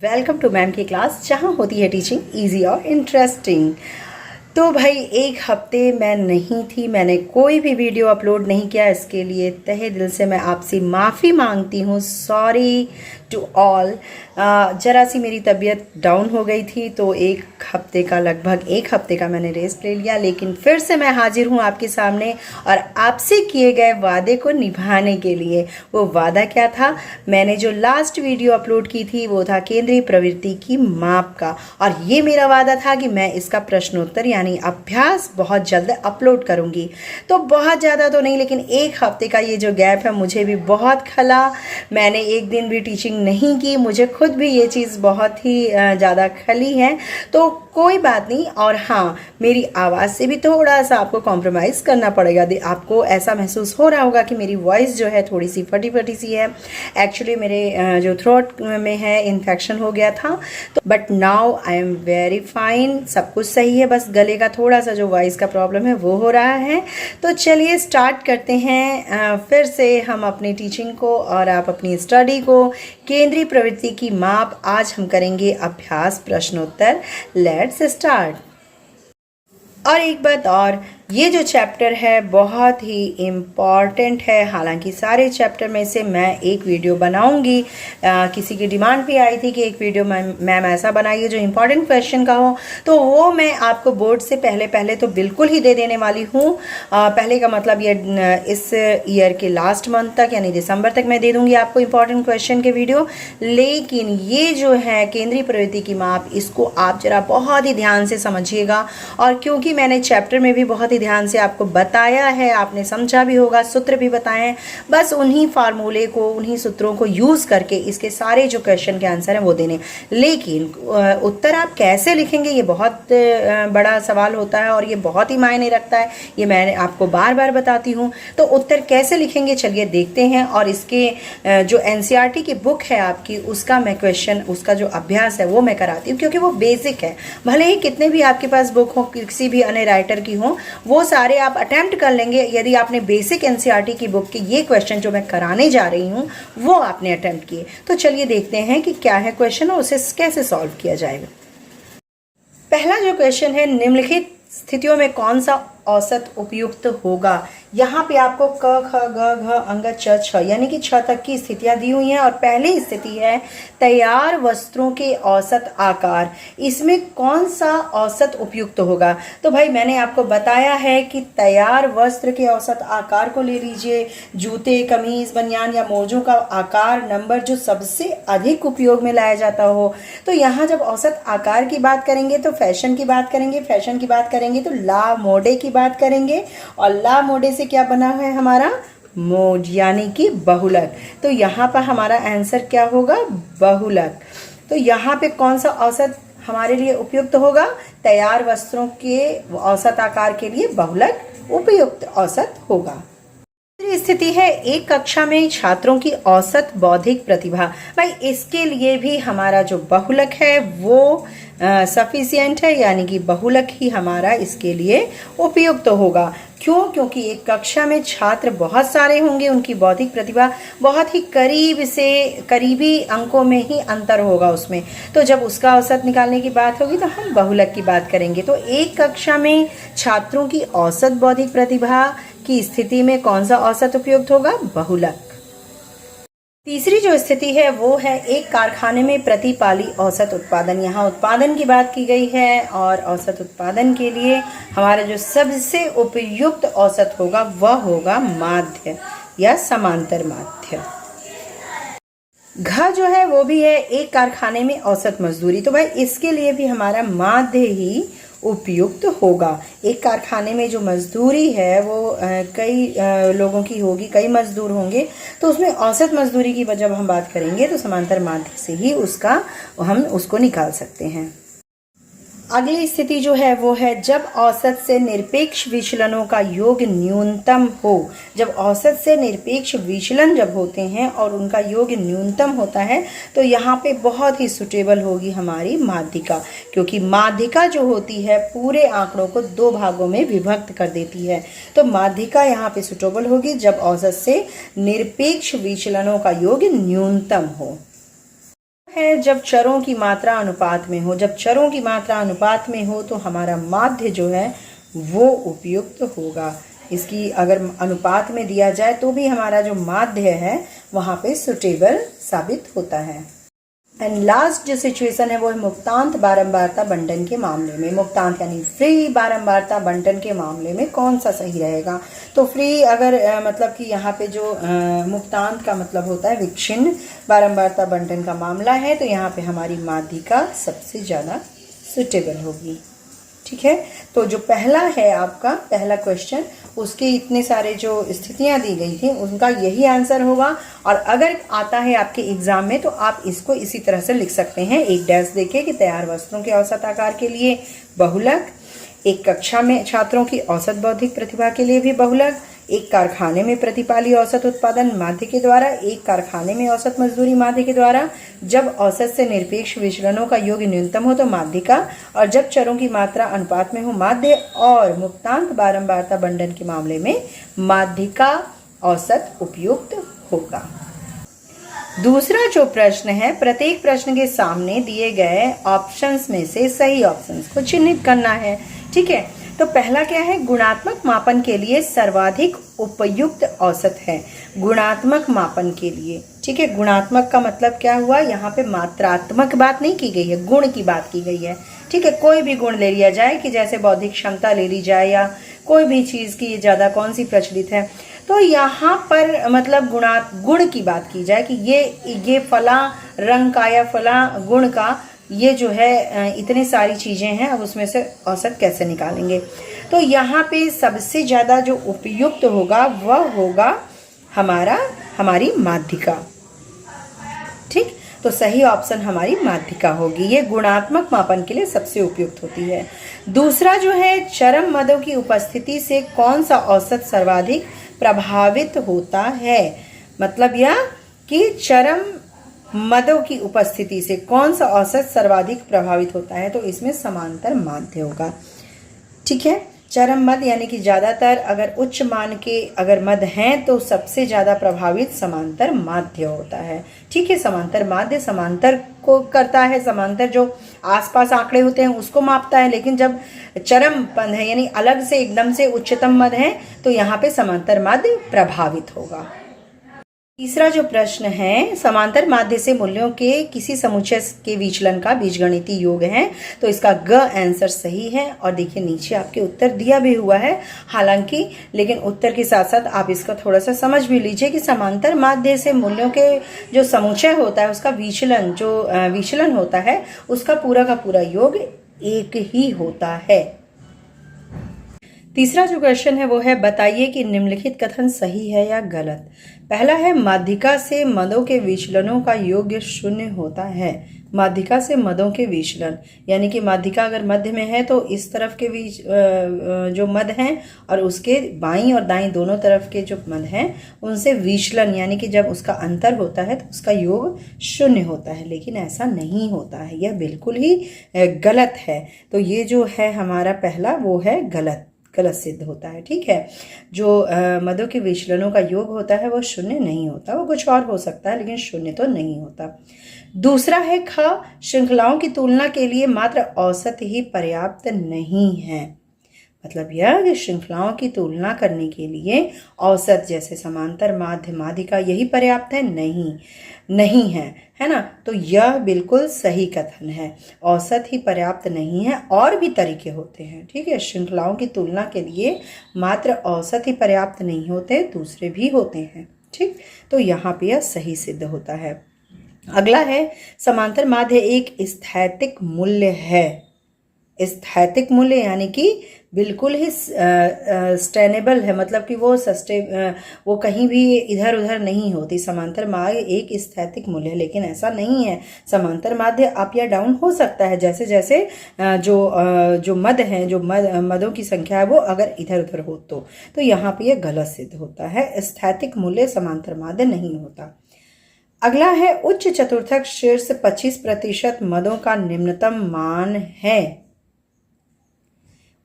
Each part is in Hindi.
वेलकम टू मैम की क्लास, जहाँ होती है टीचिंग इजी और इंटरेस्टिंग। तो भाई एक हफ्ते मैं नहीं थी, मैंने कोई भी वीडियो अपलोड नहीं किया। इसके लिए तहे दिल से मैं आपसे माफ़ी मांगती हूँ। Sorry to all. ज़रा सी मेरी तबीयत डाउन हो गई थी, तो लगभग एक हफ्ते का मैंने रेस्ट ले लिया। लेकिन फिर से मैं हाजिर हूँ आपके सामने और आपसे किए गए वादे को निभाने के लिए। वो वादा क्या था? मैंने जो लास्ट वीडियो अपलोड की थी वो था केंद्रीय प्रवृत्ति की माप का, और ये मेरा वादा था कि मैं इसका प्रश्नोत्तर यानी अभ्यास बहुत जल्द अपलोड करूंगी। तो बहुत ज़्यादा तो नहीं, लेकिन एक हफ्ते का ये जो गैप है मुझे भी बहुत खला। मैंने एक दिन भी टीचिंग नहीं की, मुझे खुद भी ये चीज़ बहुत ही ज़्यादा खली है। तो कोई बात नहीं। और हाँ, मेरी आवाज़ से भी थोड़ा सा आपको कॉम्प्रोमाइज़ करना पड़ेगा। आपको ऐसा महसूस हो रहा होगा कि मेरी वॉइस जो है थोड़ी सी फटी फटी सी है। एक्चुअली मेरे जो थ्रोट में है इन्फेक्शन हो गया था, तो but now I am very fine, सब कुछ सही है। बस गले का थोड़ा सा जो वॉइस का प्रॉब्लम है वो हो रहा है। तो चलिए स्टार्ट करते हैं फिर से हम अपनी टीचिंग को और आप अपनी स्टडी को। केंद्रीय प्रवृत्ति की माप, आज हम करेंगे अभ्यास प्रश्नोत्तर। Let's start. और एक बात और, ये जो चैप्टर है बहुत ही इम्पॉर्टेंट है। हालांकि सारे चैप्टर में से मैं एक वीडियो बनाऊंगी। किसी की डिमांड भी आई थी कि एक वीडियो मैम ऐसा बनाइए जो इम्पॉर्टेंट क्वेश्चन का हो, तो वो मैं आपको बोर्ड से पहले तो बिल्कुल ही दे देने वाली हूँ। पहले का मतलब ये इस ईयर के लास्ट मंथ तक यानी दिसंबर तक मैं दे दूँगी आपको इम्पॉर्टेंट क्वेश्चन के वीडियो। लेकिन ये जो है केंद्रीय प्रवृत्ति की माप, इसको आप जरा बहुत ही ध्यान से समझिएगा। और क्योंकि मैंने चैप्टर में भी बहुत ही ध्यान से आपको बताया है, आपने समझा भी होगा, सूत्र भी बताए हैं, बस उन्हीं फार्मूले को, उन्हीं सूत्रों को यूज़ करके इसके सारे जो क्वेश्चन के आंसर हैं वो देने। लेकिन उत्तर आप कैसे लिखेंगे ये बहुत बड़ा सवाल होता है और ये बहुत ही मायने रखता है। ये मैं आपको बार बार बताती हूँ। तो उत्तर कैसे लिखेंगे चलिए देखते हैं। और इसके जो एनसीईआरटी की बुक है आपकी, उसका मैं क्वेश्चन, उसका जो अभ्यास है वो मैं कराती हूँ, क्योंकि वो बेसिक है। भले ही कितने भी आपके पास बुक हो, किसी भी अन्य राइटर की हो, वो सारे आप अटेम्प्ट कर लेंगे यदि आपने बेसिक एनसीईआरटी की बुक के ये क्वेश्चन जो मैं कराने जा रही हूँ वो आपने अटेम्प्ट किए। तो चलिए देखते हैं कि क्या है क्वेश्चन और उसे कैसे सॉल्व किया जाएगा। पहला जो क्वेश्चन है, निम्नलिखित स्थितियों में कौन सा औसत उपयुक्त होगा। यहाँ पे आपको क ख ग घ अंग च छ यानी कि 6 तक की स्थितियां दी हुई हैं। और पहली स्थिति है तैयार वस्त्रों के औसत आकार। इसमें कौन सा औसत उपयुक्त होगा? तो भाई मैंने आपको बताया है कि तैयार वस्त्र के औसत आकार को ले लीजिए। जूते, कमीज, बनियान या मोजों का आकार नंबर जो सबसे अधिक उपयोग में लाया जाता हो। तो यहाँ जब औसत आकार की बात करेंगे तो फैशन की बात करेंगे, फैशन की बात करेंगे तो ला मोडे की बात करेंगे, और ला मोडे से क्या बना है हमारा? मोड यानी कि बहुलक। तो यहाँ पर हमारा आंसर क्या होगा? बहुलक। तो यहाँ पे कौन सा औसत हमारे लिए उपयुक्त होगा? तैयार वस्त्रों के औसत आकार के लिए बहुलक उपयुक्त औसत होगा। दूसरी स्थिति है एक कक्षा में छात्रों की औसत बौद्धिक प्रतिभा। भाई इसके लिए भी हमारा जो बहुलक है वो सफिशिएंट है, यानी कि बहुलक ही हमारा इसके लिए उपयुक्त होगा। क्यों? क्योंकि एक कक्षा में छात्र बहुत सारे होंगे, उनकी बौद्धिक प्रतिभा बहुत ही करीब से करीबी अंकों में ही अंतर होगा उसमें। तो जब उसका औसत निकालने की बात होगी तो हम बहुलक की बात करेंगे। तो एक कक्षा में छात्रों की औसत बौद्धिक प्रतिभा की स्थिति में कौन सा औसत उपयुक्त होगा? बहुलक। तीसरी जो स्थिति है वो है एक कारखाने में प्रति पाली औसत उत्पादन। यहाँ उत्पादन की बात की गई है, और औसत उत्पादन के लिए हमारा जो सबसे उपयुक्त औसत होगा वह होगा माध्य या समांतर माध्य। घ जो है वो भी है एक कारखाने में औसत मजदूरी। तो भाई इसके लिए भी हमारा माध्य ही उपयुक्त होगा। एक कारखाने में जो मजदूरी है वो कई लोगों की होगी, कई मजदूर होंगे, तो उसमें औसत मजदूरी की जब हम बात करेंगे तो समांतर माध्य से ही हम उसको निकाल सकते हैं। अगली स्थिति जो है वो है जब औसत से निरपेक्ष विचलनों का योग न्यूनतम हो। जब औसत से निरपेक्ष विचलन जब होते हैं और उनका योग न्यूनतम होता है तो यहाँ पे बहुत ही सुटेबल होगी हमारी माध्यिका, क्योंकि माध्यिका जो होती है पूरे आंकड़ों को 2 भागों में विभक्त कर देती है। तो माध्यिका यहाँ पे सुटेबल होगी जब औसत से निरपेक्ष विचलनों का योग न्यूनतम हो। है जब चरों की मात्रा अनुपात में हो, जब चरों की मात्रा अनुपात में हो तो हमारा माध्य जो है वो उपयुक्त होगा। इसकी अगर अनुपात में दिया जाए तो भी हमारा जो माध्य है वहाँ पे सुटेबल साबित होता है। एंड लास्ट जो सिचुएशन है वो है मुक्तांत बारंबारता बंटन के मामले में। मुक्तांत यानी फ्री बारंबारता बंटन के मामले में कौन सा सही रहेगा? तो फ्री अगर मतलब कि यहाँ पे जो मुक्तांत का मतलब होता है विच्छिन्न बारंबारता बंटन का मामला है, तो यहाँ पे हमारी माध्यिका सबसे ज़्यादा सुटेबल होगी। ठीक है, तो जो पहला है आपका पहला क्वेश्चन, उसके इतने सारे जो स्थितियां दी गई थी उनका यही आंसर होगा। और अगर आता है आपके एग्जाम में तो आप इसको इसी तरह से लिख सकते हैं। एक डैश देके कि तैयार वस्त्रों के औसत आकार के लिए बहुलक, एक कक्षा में छात्रों की औसत बौद्धिक प्रतिभा के लिए भी बहुलक, एक कारखाने में प्रतिपाली औसत उत्पादन माध्य के द्वारा, एक कारखाने में औसत मजदूरी माध्य के द्वारा, जब औसत से निरपेक्ष विचलनों का योग न्यूनतम हो तो माध्यिका, और जब चरों की मात्रा अनुपात में हो माध्य, और मुक्तांत बारंबारता बंटन के मामले में माध्यिका औसत उपयुक्त होगा। दूसरा जो प्रश्न है, प्रत्येक प्रश्न के सामने दिए गए ऑप्शंस में से सही ऑप्शंस को चिन्हित करना है। ठीक है, तो पहला क्या है? गुणात्मक मापन के लिए सर्वाधिक उपयुक्त औसत है। गुणात्मक मापन के लिए, ठीक है, गुणात्मक का मतलब क्या हुआ? यहाँ पे मात्रात्मक बात नहीं की गई है, गुण की बात की गई है। ठीक है, कोई भी गुण ले लिया जाए कि जैसे बौद्धिक क्षमता ले ली जाए या कोई भी चीज की ज्यादा कौन सी प्रचलित है, तो यहाँ पर मतलब गुण की बात की जाए कि ये फला रंग का या फला गुण का ये जो है इतने सारी चीजें हैं, अब उसमें से औसत कैसे निकालेंगे? तो यहाँ पे सबसे ज्यादा जो उपयुक्त होगा वह होगा हमारी माध्यिका। ठीक, तो सही ऑप्शन हमारी माध्यिका होगी, ये गुणात्मक मापन के लिए सबसे उपयुक्त होती है। दूसरा जो है, चरम मदों की उपस्थिति से कौन सा औसत सर्वाधिक प्रभावित होता है? मतलब यह कि चरम मदों की उपस्थिति से कौन सा औसत सर्वाधिक प्रभावित होता है? तो इसमें समांतर माध्य होगा। ठीक है, चरम मद यानी कि ज्यादातर अगर उच्च मान के अगर मद हैं तो सबसे ज्यादा प्रभावित समांतर माध्य होता है। ठीक है, समांतर माध्य समांतर को करता है, समांतर जो आसपास आंकड़े होते हैं उसको मापता है, लेकिन जब चरम पद है यानी अलग से एकदम से उच्चतम मद है तो यहाँ पे समांतर माध्य प्रभावित होगा। तीसरा जो प्रश्न है, समांतर माध्य से मूल्यों के किसी समुच्चय के विचलन का बीजगणितीय योग है, तो इसका ग आंसर सही है। और देखिए नीचे आपके उत्तर दिया भी हुआ है हालांकि, लेकिन उत्तर के साथ साथ आप इसका थोड़ा सा समझ भी लीजिए कि समांतर माध्य से मूल्यों के जो समुच्चय होता है उसका विचलन होता है उसका पूरा का पूरा योग एक ही होता है। तीसरा जो क्वेश्चन है वो है, बताइए कि निम्नलिखित कथन सही है या गलत। पहला है, माध्यिका से मदों के विचलनों का योग शून्य होता है। माध्यिका से मदों के विचलन यानी कि माध्यिका अगर मध्य में है तो इस तरफ के बीच जो मद हैं और उसके बाईं और दाईं दोनों तरफ के जो मद हैं उनसे विचलन यानी कि जब उसका अंतर होता है तो उसका योग शून्य होता है, लेकिन ऐसा नहीं होता है, यह बिल्कुल ही गलत है। तो ये जो है हमारा पहला वो है गलत सिद्ध होता है। ठीक है, जो मदों के विचलनों का योग होता है वो शून्य नहीं होता, वो कुछ और हो सकता है लेकिन शून्य तो नहीं होता। दूसरा है, ख, श्रृंखलाओं की तुलना के लिए मात्र औसत ही पर्याप्त नहीं है। मतलब यह कि श्रृंखलाओं की तुलना करने के लिए औसत जैसे समांतर माध्य माध्यिका यही पर्याप्त है? नहीं है ना? तो यह बिल्कुल सही कथन है, औसत ही पर्याप्त नहीं है, और भी तरीके होते हैं। ठीक है, श्रृंखलाओं की तुलना के लिए मात्र औसत ही पर्याप्त नहीं होते, दूसरे भी होते हैं। ठीक, तो यहाँ पे यह सही सिद्ध होता है। अगला है, समांतर माध्य एक स्थैतिक मूल्य है। स्थैतिक मूल्य यानी कि बिल्कुल ही सस्टेनेबल है, मतलब कि वो कहीं भी इधर उधर नहीं होती। समांतर माध्य एक स्थैतिक मूल्य है, लेकिन ऐसा नहीं है। समांतर माध्य अप या डाउन हो सकता है, जैसे जैसे जो मद हैं, जो मदों की संख्या है वो अगर इधर उधर हो तो यहाँ पे ये गलत सिद्ध होता है। स्थैतिक मूल्य समांतर माध्य नहीं होता। अगला है, उच्च चतुर्थक शीर्ष 25% मदों का निम्नतम मान है।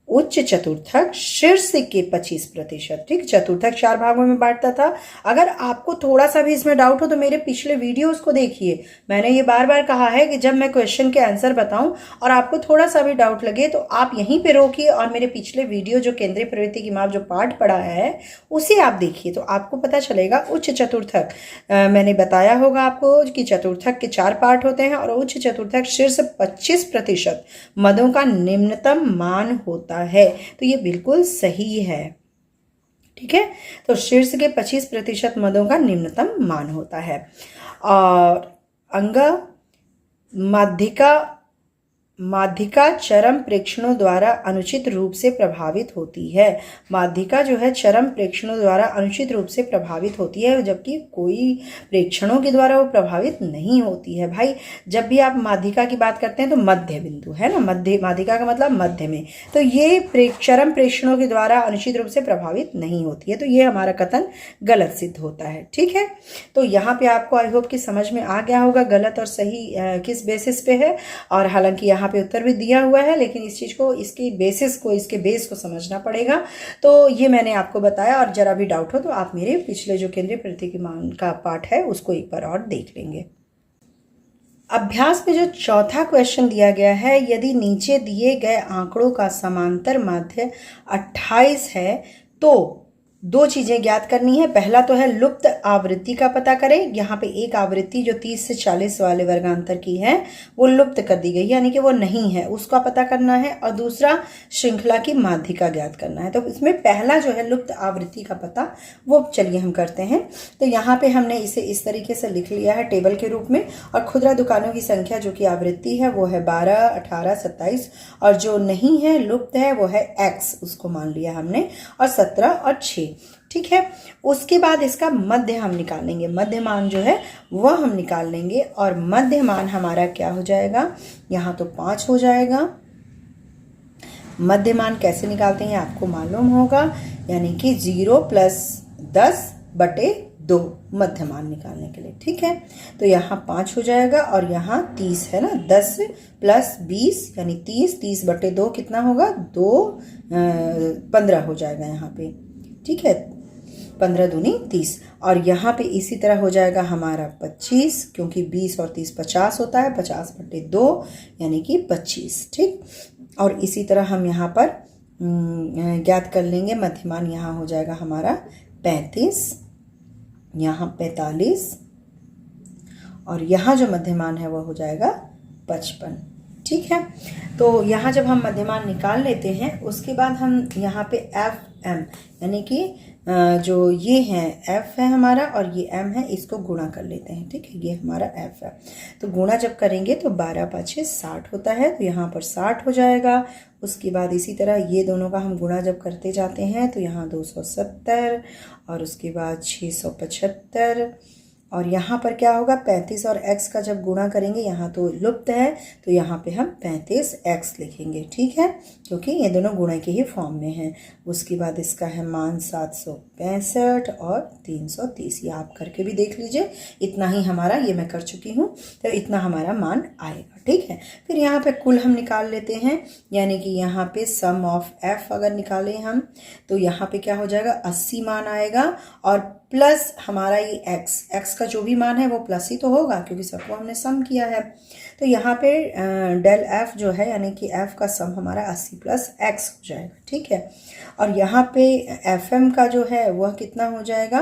उच्च चतुर्थक शीर्ष के 25%। ठीक, चतुर्थक 4 भागों में बांटता था। अगर आपको थोड़ा सा भी इसमें डाउट हो तो मेरे पिछले वीडियोस को देखिए। मैंने ये बार बार कहा है कि जब मैं क्वेश्चन के आंसर बताऊं और आपको थोड़ा सा भी डाउट लगे तो आप यहीं पे रोकिए और मेरे पिछले वीडियो जो केंद्रीय प्रवृत्ति की माप जो पार्ट पढ़ा है उसे आप देखिए, तो आपको पता चलेगा। उच्च चतुर्थक मैंने बताया होगा आपको कि चतुर्थक के 4 पार्ट होते हैं और उच्च चतुर्थक शीर्ष 25% मदों का निम्नतम मान होता है। तो ये बिल्कुल सही है। ठीक है, तो शीर्ष के 25% मदों का निम्नतम मान होता है। और अंग माध्यिका चरम प्रेक्षणों द्वारा अनुचित रूप से प्रभावित होती है। माध्यिका जो है चरम प्रेक्षणों द्वारा अनुचित रूप से प्रभावित होती है, जबकि कोई प्रेक्षणों के द्वारा वो प्रभावित नहीं होती है। भाई जब भी आप माध्यिका की बात करते हैं तो मध्य बिंदु है ना, मध्य, माध्यिका का मतलब मध्य में, तो ये चरम प्रेक्षणों के द्वारा अनुचित रूप से प्रभावित नहीं होती है। तो ये हमारा कथन गलत सिद्ध होता है। ठीक है, तो यहाँ पे आपको आई होप कि समझ में आ गया होगा गलत और सही किस बेसिस पे है। और हालांकि यहाँ पे उत्तर भी दिया हुआ है, लेकिन इस चीज को, इसके बेसिस को, इसके बेस को समझना पड़ेगा। तो ये मैंने आपको बताया, और जरा भी डाउट हो तो आप मेरे पिछले जो केंद्रीय प्रवृत्ति की मान का पाठ है उसको एक बार और देख लेंगे। अभ्यास में जो चौथा क्वेश्चन दिया गया है, यदि नीचे दिए गए आंकड़ों का समांतर माध्य 28 है तो 2 चीजें ज्ञात करनी है। पहला तो है लुप्त आवृत्ति का पता करें। यहाँ पे एक आवृत्ति जो 30 से 40 वाले वर्गांतर की है वो लुप्त कर दी गई, यानी कि वो नहीं है, उसका पता करना है। और दूसरा श्रृंखला की माध्यिका ज्ञात करना है। तो इसमें पहला जो है लुप्त आवृत्ति का पता, वो चलिए हम करते हैं। तो यहाँ पे हमने इसे इस तरीके से लिख लिया है टेबल के रूप में। और खुदरा दुकानों की संख्या जो कि आवृत्ति है वो है 12, 18, 27, और जो नहीं है, लुप्त है, वो है x, उसको मान लिया हमने, और 17 और 6। ठीक है, उसके बाद इसका मध्य हम निकालेंगे। मध्य मान जो है वह हम निकाल लेंगे, और मध्य मान हमारा क्या हो जाएगा, यहाँ तो 5 हो जाएगा। मध्य मान कैसे निकालते हैं आपको मालूम होगा, यानी कि 0 + 10/2 मध्य मान निकालने के लिए। ठीक है, तो यहाँ 5 हो जाएगा, और यहाँ 30 है ना, 10 + 20 यानी 30, 30/2 कितना होगा, 15 हो जाएगा यहाँ पे। ठीक है, 15 दूनी 30, और यहाँ पे इसी तरह हो जाएगा हमारा 25, क्योंकि 20 और 30 50 होता है, 50/2 यानी कि 25। ठीक, और इसी तरह हम यहाँ पर ज्ञात कर लेंगे मध्यमान। यहाँ हो जाएगा हमारा 35, यहाँ 45, और यहाँ जो मध्यमान है वो हो जाएगा 55। ठीक है, तो यहाँ जब हम मध्यमान निकाल लेते हैं उसके बाद हम यहाँ पे FM यानी कि जो ये है F है हमारा और ये M है, इसको गुणा कर लेते हैं। ठीक है, ये हमारा F है। तो गुणा जब करेंगे तो 12 × 5 = 60 होता है, तो यहाँ पर 60 हो जाएगा। उसके बाद इसी तरह ये दोनों का हम गुणा जब करते जाते हैं तो यहाँ 270, और उसके बाद 675, और यहाँ पर क्या होगा, 35 और x का जब गुणा करेंगे, यहाँ तो लुप्त है तो यहाँ पे हम 35x लिखेंगे। ठीक है, क्योंकि ये दोनों गुणा के ही फॉर्म में हैं। उसके बाद इसका है मान 765 और 330। ये आप करके भी देख लीजिए, इतना ही हमारा, ये मैं कर चुकी हूँ, तो इतना हमारा मान आएगा। ठीक है, फिर यहाँ पे कुल हम निकाल लेते हैं, यानी कि यहाँ पे सम ऑफ f अगर निकालें हम तो यहाँ पे क्या हो जाएगा, 80 मान आएगा, और प्लस हमारा ये x का जो भी मान है वो प्लस ही तो होगा क्योंकि सबको हमने सम किया है। तो यहाँ पे डेल f जो है, यानी कि f का सम हमारा 80 + x हो जाएगा। ठीक है, और यहाँ पे fm का जो है वह कितना हो जाएगा,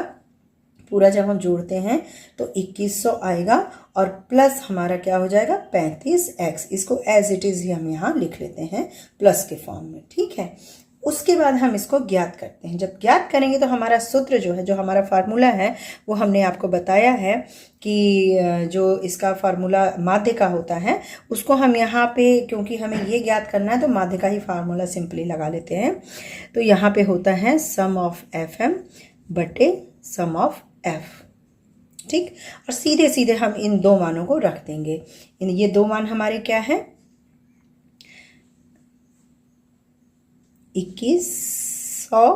पूरा जब हम जोड़ते हैं तो 2100 आएगा, और प्लस हमारा क्या हो जाएगा, 35x। इसको एज इट इज ही हम यहाँ लिख लेते हैं प्लस के फॉर्म में। ठीक है, उसके बाद हम इसको ज्ञात करते हैं। जब ज्ञात करेंगे तो हमारा सूत्र जो है, जो हमारा फार्मूला है, वो हमने आपको बताया है कि जो इसका फार्मूला माध्य का होता है उसको हम यहाँ पे, क्योंकि हमें ये ज्ञात करना है तो माध्य का ही फार्मूला सिंपली लगा लेते हैं। तो यहाँ पे होता है सम ऑफ FM बटे सम ऑफ F। ठीक, और सीधे सीधे हम इन दो मानों को रख देंगे। ये दो मान हमारे क्या है, 2100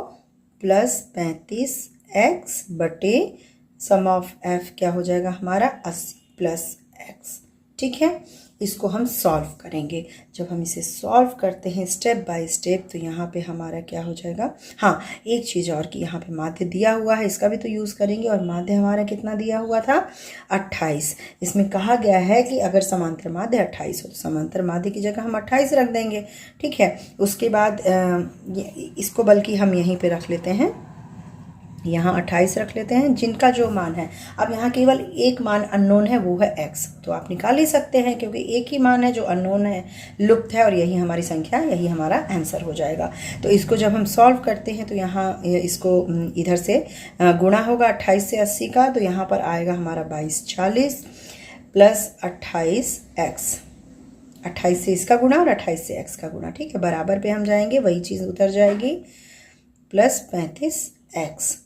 + 35x बटे सम ऑफ f क्या हो जाएगा हमारा 80 + x। ठीक है, इसको हम सॉल्व करेंगे। जब हम इसे सॉल्व करते हैं स्टेप बाय स्टेप तो यहाँ पे हमारा क्या हो जाएगा, हाँ एक चीज़ और कि यहाँ पे माध्य दिया हुआ है, इसका भी तो यूज़ करेंगे। और माध्य हमारा कितना दिया हुआ था, 28। इसमें कहा गया है कि अगर समांतर माध्य 28 हो तो समांतर माध्य की जगह हम 28 रख देंगे, ठीक है। उसके बाद इसको बल्कि हम यहीं पे रख लेते हैं, यहाँ 28 रख लेते हैं, जिनका जो मान है। अब यहाँ केवल एक मान अननोन है, वो है x, तो आप निकाल ही सकते हैं क्योंकि एक ही मान है जो अननोन है, लुप्त है, और यही हमारी संख्या, यही हमारा आंसर हो जाएगा। तो इसको जब हम सॉल्व करते हैं तो यहाँ इसको इधर से गुणा होगा 28 से 80 का, तो यहाँ पर आएगा हमारा 2240 प्लस 28x, 28 से इसका गुणा और 28 से x का गुणा, ठीक है। बराबर पे हम जाएंगे, वही चीज़ उतर जाएगी, प्लस 35x।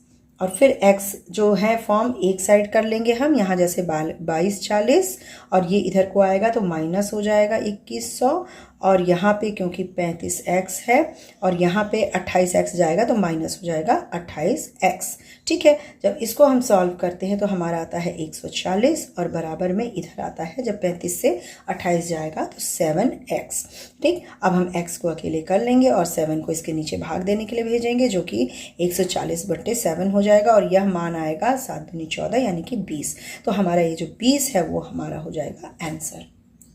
और फिर x जो है फॉर्म एक साइड कर लेंगे हम, यहाँ जैसे 2240, और ये इधर को आएगा तो माइनस हो जाएगा 2100, और यहाँ पे क्योंकि 35x है और यहाँ पे 28x जाएगा तो माइनस हो जाएगा 28x, ठीक है। जब इसको हम सॉल्व करते हैं तो हमारा आता है 140, और बराबर में इधर आता है, जब 35 से 28 जाएगा तो 7x, ठीक। अब हम x को अकेले कर लेंगे और 7 को इसके नीचे भाग देने के लिए भेजेंगे, जो कि 140/7 हो जाएगा, और यह मान आएगा 7 दूनी 14 यानी कि 20। तो हमारा ये जो 20 है वो हमारा हो जाएगा आंसर,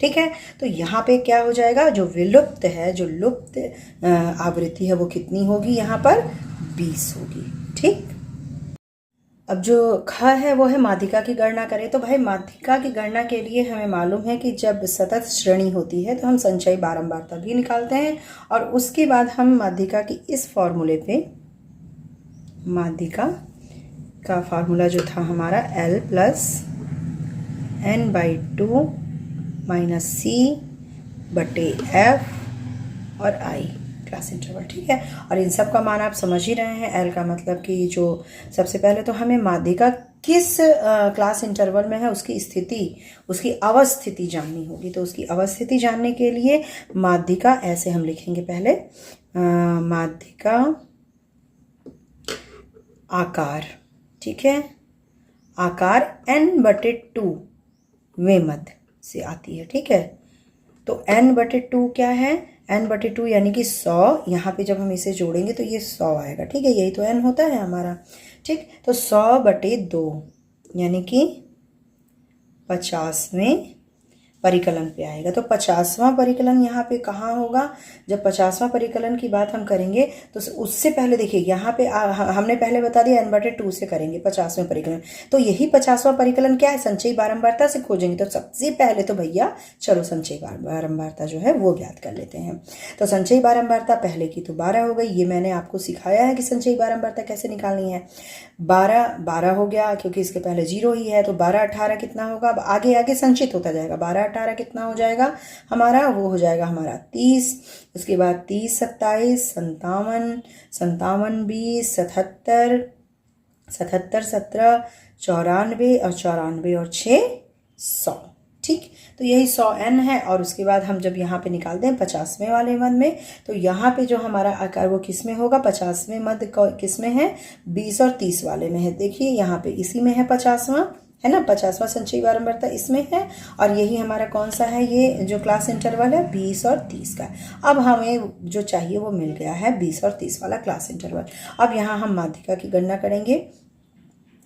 ठीक है। तो यहाँ पे क्या हो जाएगा, जो विलुप्त है, जो लुप्त आवृत्ति है वो कितनी होगी, यहाँ पर 20 होगी, ठीक। अब जो ख है वो है माध्यिका की गणना करें। तो भाई माध्यिका की गणना के लिए हमें मालूम है कि जब सतत श्रेणी होती है तो हम संचयी बारंबारता भी निकालते हैं, और उसके बाद हम माध्यिका की इस फॉर्मूले पे, माध्यिका का फार्मूला जो था हमारा L plus n/2 minus C/F और I क्लास इंटरवल, ठीक है। और इन सब का मान आप समझ ही रहे हैं। L का मतलब कि जो सबसे पहले तो हमें माध्यिका किस क्लास इंटरवल में है उसकी स्थिति, उसकी अवस्थिति जाननी होगी। तो उसकी अवस्थिति जानने के लिए माध्यिका ऐसे हम लिखेंगे, पहले माध्यिका आकार, ठीक है, आकार n/2 वेमद से आती है, ठीक है। तो n/2 क्या है, n/2 यानी कि 100, यहाँ पे जब हम इसे जोड़ेंगे तो ये 100 आएगा, ठीक है, यही तो n होता है हमारा, ठीक। तो 100/2 यानी कि 50वें परिकलन पे आएगा। तो 50वां परिकलन यहाँ पे कहाँ होगा, जब 50वां परिकलन की बात हम करेंगे तो उससे पहले देखिए यहाँ पे हमने पहले बता दिया n/2 से करेंगे 50वें परिकलन। तो यही 50वां परिकलन क्या है, संचयी बारंबारता से खोजेंगे। तो सबसे पहले तो भैया चलो संचयी बारंबारता जो है वो ज्ञात कर लेते हैं। तो संचयी बारंबारता पहले की तो 12 हो गई, ये मैंने आपको सिखाया है कि संचयी बारंबारता कैसे निकालनी है। 12 हो गया क्योंकि इसके पहले 0 ही है, तो 12 18 कितना होगा, अब आगे आगे संचित होता जाएगा। 12 18 कितना हो जाएगा हमारा, वो हो जाएगा हमारा 30। उसके बाद 30 27 57 57 20 77 77 17 94 और 94 और 6 100, ठीक। तो यही 100n है। और उसके बाद हम जब यहाँ पे निकालते हैं 50वें वाले मद में, तो यहाँ पे जो हमारा आकार वो किस में होगा, 50वें मद किस में है, 20 और 30 वाले में है। देखिए यहाँ पे इसी में है 50वां, है ना, 50वां संचयी बारंबारता इसमें है, और यही हमारा कौन सा है, ये जो क्लास इंटरवल है 20 और 30 का। अब हमें जो चाहिए वो मिल गया है 20 और 30 वाला क्लास इंटरवल। अब यहाँ हम माध्यिका की गणना करेंगे।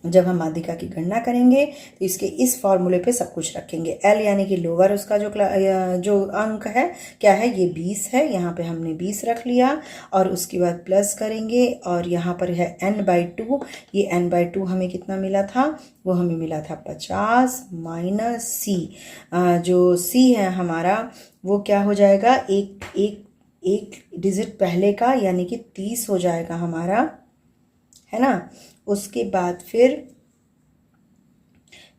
जब हम माध्यिका की गणना करेंगे तो इसके इस फॉर्मूले पे सब कुछ रखेंगे। L यानी कि लोअर उसका जो अंक है क्या है, ये 20 है, यहाँ पे हमने 20 रख लिया, और उसके बाद प्लस करेंगे, और यहाँ पर है n/2। ये n/2 हमें कितना मिला था, वो हमें मिला था 50 माइनस C। जो C है हमारा वो क्या हो जाएगा, एक डिजिट पहले का यानी कि 30 हो जाएगा हमारा, है ना। उसके बाद फिर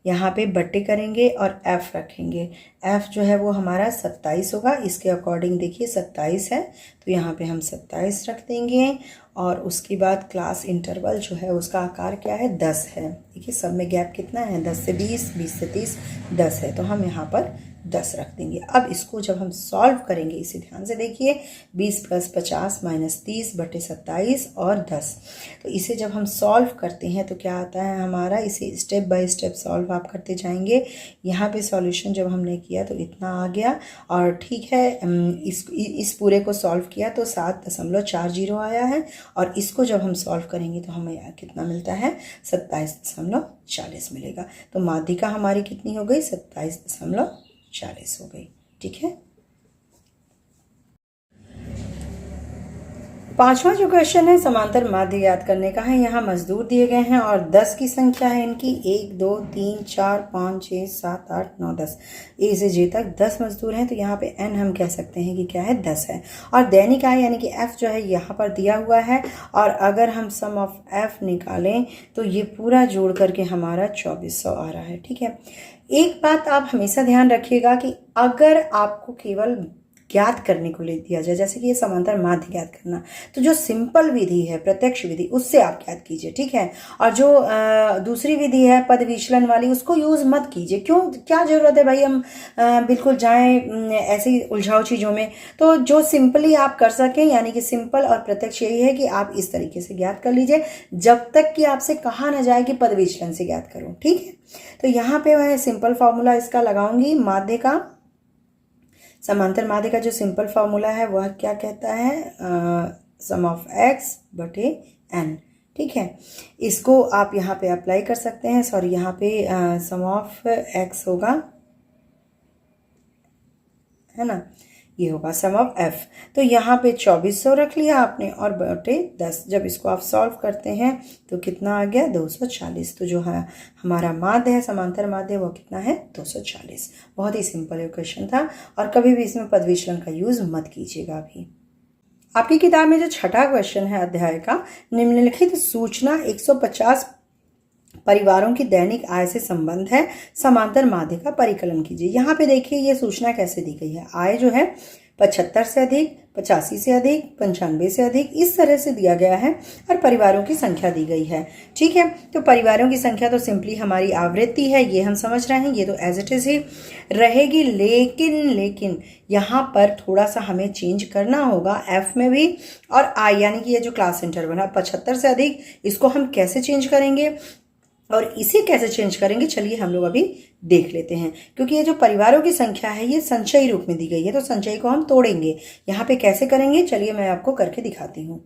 यहाँ पे बट्टे करेंगे और f रखेंगे। f जो है वो हमारा 27 होगा, इसके अकॉर्डिंग देखिए 27 है तो यहाँ पे हम 27 रख देंगे। और उसके बाद क्लास इंटरवल जो है उसका आकार क्या है, 10 है। देखिए सब में गैप कितना है, 10 से 20 20 से 30 10 है, तो हम यहाँ पर 10 रख देंगे। अब इसको जब हम सॉल्व करेंगे, इसे ध्यान से देखिए, 20 + 50 - 30 बटे 27 और 10। तो इसे जब हम सॉल्व करते हैं तो क्या आता है हमारा, इसे स्टेप बाय स्टेप सॉल्व आप करते जाएंगे। यहाँ पे सॉल्यूशन जब हमने किया तो इतना आ गया, और ठीक है, इस पूरे को सॉल्व किया तो 7.40 आया है, और इसको जब हम सॉल्व करेंगे तो हमें कितना मिलता है, 27.40 मिलेगा। तो माध्यिका हमारी कितनी हो गई, 27.40 हो गई। ठीक है। पांचवा जो क्वेश्चन है समांतर माध्य याद करने का है। यहाँ मजदूर दिए गए हैं और 10 की संख्या है इनकी, 1 2 3 4 5 6 7 8 9 10, ए से जे तक 10 मजदूर हैं। तो यहाँ पे n हम कह सकते हैं कि क्या है, 10 है। और दैनिक आय यानी कि f जो है यहाँ पर दिया हुआ है, और अगर हम सम ऑफ f निकालें तो ये पूरा जोड़ करके हमारा 2400 आ रहा है। ठीक है। एक बात आप हमेशा ध्यान रखिएगा कि अगर आपको केवल ज्ञात करने को ले दिया जाए, जैसे कि ये समांतर माध्य ज्ञात करना, तो जो सिंपल विधि है, प्रत्यक्ष विधि, उससे आप ज्ञात कीजिए। ठीक है। और जो दूसरी विधि है पद विचलन वाली, उसको यूज मत कीजिए। क्यों, क्या जरूरत है भाई हम बिल्कुल जाएं ऐसी उलझाऊ चीजों में। तो जो सिंपली आप कर सकें, यानी कि सिंपल और प्रत्यक्ष यही है कि आप इस तरीके से ज्ञात कर लीजिए, जब तक कि आपसे कहा ना जाए कि पद विचलन से ज्ञात करो। ठीक है। तो यहाँ पे मैं सिंपल फॉर्मूला इसका लगाऊंगी, माध्य का, समांतर माध्य का जो सिंपल फॉर्मूला है वह क्या कहता है, सम ऑफ x बटे n। ठीक है। इसको आप यहाँ पे अप्लाई कर सकते हैं। सॉरी, यहाँ पे सम ऑफ x होगा, है ना, ये होगा सम ऑफ f। तो यहाँ पे 2400 रख लिया आपने और बटे 10। जब इसको आप सॉल्व करते हैं तो कितना आ गया, 240। तो जो है हमारा माध्य है, समांतर माध्य, वो कितना है, 240। बहुत ही सिंपल क्वेश्चन था, और कभी भी इसमें पद विचलन का यूज मत कीजिएगा। अभी आपकी किताब में जो छठा क्वेश्चन है अध्याय का, निम्नलिखित सूचना 150 परिवारों की दैनिक आय से संबंध है, समांतर माध्य का परिकलन कीजिए। यहाँ पे देखिए ये सूचना कैसे दी गई है। आय जो है 75 से अधिक, 85 से अधिक, 95 से अधिक, इस तरह से दिया गया है, और परिवारों की संख्या दी गई है। ठीक है। तो परिवारों की संख्या तो सिंपली हमारी आवृत्ति है, ये हम समझ रहे हैं, ये तो एज इट इज ही रहेगी। लेकिन यहाँ पर थोड़ा सा हमें चेंज करना होगा, एफ में भी और आई, यानी कि ये जो क्लास इंटरवल है 75 से अधिक, इसको हम कैसे चेंज करेंगे और इसे कैसे चेंज करेंगे, चलिए हम लोग अभी देख लेते हैं। क्योंकि ये जो परिवारों की संख्या है ये संचयी रूप में दी गई है, तो संचयी को हम तोड़ेंगे। यहाँ पे कैसे करेंगे, चलिए मैं आपको करके दिखाती हूँ।